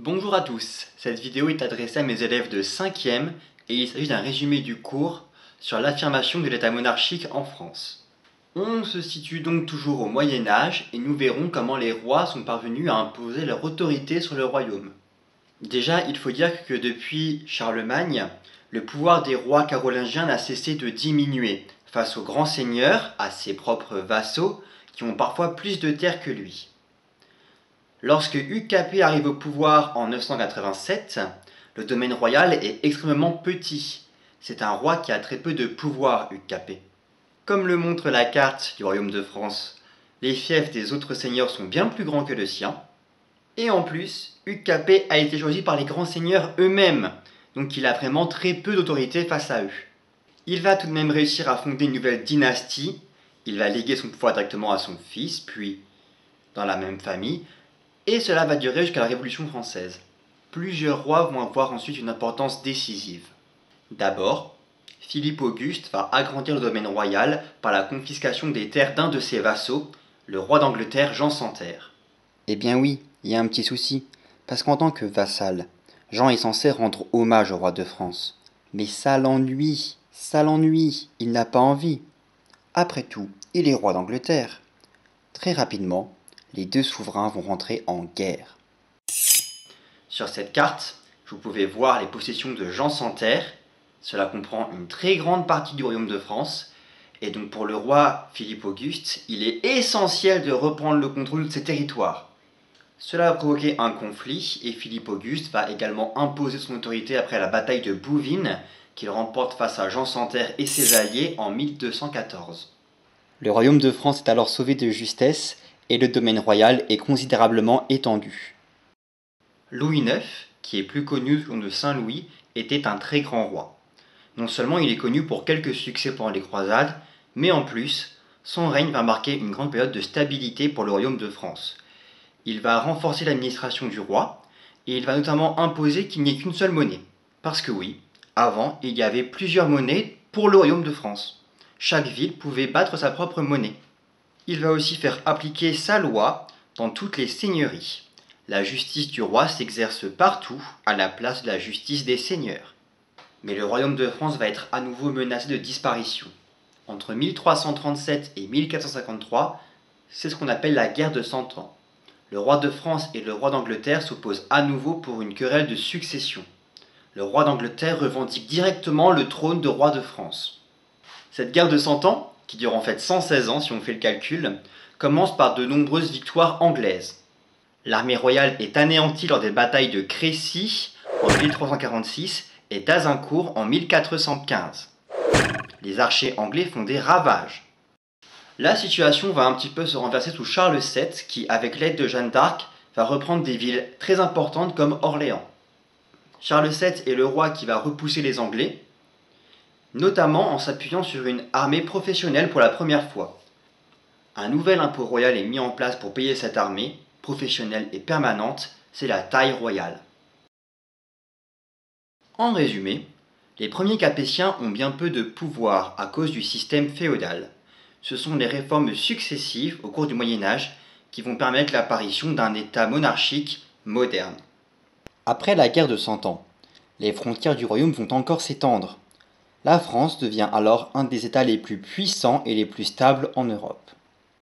Bonjour à tous, cette vidéo est adressée à mes élèves de 5e et il s'agit d'un résumé du cours sur l'affirmation de l'État monarchique en France. On se situe donc toujours au Moyen-Âge et nous verrons comment les rois sont parvenus à imposer leur autorité sur le royaume. Déjà, il faut dire que depuis Charlemagne, le pouvoir des rois carolingiens n'a cessé de diminuer face aux grands seigneurs, à ses propres vassaux, qui ont parfois plus de terres que lui. Lorsque Hugues Capet arrive au pouvoir en 987, le domaine royal est extrêmement petit. C'est un roi qui a très peu de pouvoir, Hugues Capet. Comme le montre la carte du royaume de France, les fiefs des autres seigneurs sont bien plus grands que le sien. Et en plus, Hugues Capet a été choisi par les grands seigneurs eux-mêmes, donc il a vraiment très peu d'autorité face à eux. Il va tout de même réussir à fonder une nouvelle dynastie, il va léguer son pouvoir directement à son fils, puis dans la même famille, et cela va durer jusqu'à la Révolution française. Plusieurs rois vont avoir ensuite une importance décisive. D'abord, Philippe Auguste va agrandir le domaine royal par la confiscation des terres d'un de ses vassaux, le roi d'Angleterre Jean sans Terre. Eh bien oui, il y a un petit souci, parce qu'en tant que vassal, Jean est censé rendre hommage au roi de France. Mais ça l'ennuie, il n'a pas envie. Après tout, il est roi d'Angleterre. Très rapidement, les deux souverains vont rentrer en guerre. Sur cette carte, vous pouvez voir les possessions de Jean sans Terre. Cela comprend une très grande partie du royaume de France. Et donc pour le roi Philippe Auguste, il est essentiel de reprendre le contrôle de ces territoires. Cela va provoquer un conflit et Philippe Auguste va également imposer son autorité après la bataille de Bouvines qu'il remporte face à Jean sans Terre et ses alliés en 1214. Le royaume de France est alors sauvé de justesse et le domaine royal est considérablement étendu. Louis IX, qui est plus connu sous le nom de Saint Louis, était un très grand roi. Non seulement il est connu pour quelques succès pendant les croisades, mais en plus, son règne va marquer une grande période de stabilité pour le royaume de France. Il va renforcer l'administration du roi, et il va notamment imposer qu'il n'y ait qu'une seule monnaie. Parce que oui, avant, il y avait plusieurs monnaies pour le royaume de France. Chaque ville pouvait battre sa propre monnaie. Il va aussi faire appliquer sa loi dans toutes les seigneuries. La justice du roi s'exerce partout à la place de la justice des seigneurs. Mais le royaume de France va être à nouveau menacé de disparition. Entre 1337 et 1453, c'est ce qu'on appelle la guerre de 100 ans. Le roi de France et le roi d'Angleterre s'opposent à nouveau pour une querelle de succession. Le roi d'Angleterre revendique directement le trône de roi de France. Cette guerre de 100 ans, qui dure en fait 116 ans si on fait le calcul, commence par de nombreuses victoires anglaises. L'armée royale est anéantie lors des batailles de Crécy en 1346 et d'Azincourt en 1415. Les archers anglais font des ravages. La situation va un petit peu se renverser sous Charles VII qui, avec l'aide de Jeanne d'Arc, va reprendre des villes très importantes comme Orléans. Charles VII est le roi qui va repousser les Anglais, notamment en s'appuyant sur une armée professionnelle pour la première fois. Un nouvel impôt royal est mis en place pour payer cette armée, professionnelle et permanente, c'est la taille royale. En résumé, les premiers Capétiens ont bien peu de pouvoir à cause du système féodal. Ce sont les réformes successives au cours du Moyen-Âge qui vont permettre l'apparition d'un État monarchique moderne. Après la guerre de 100 ans, les frontières du royaume vont encore s'étendre. La France devient alors un des États les plus puissants et les plus stables en Europe.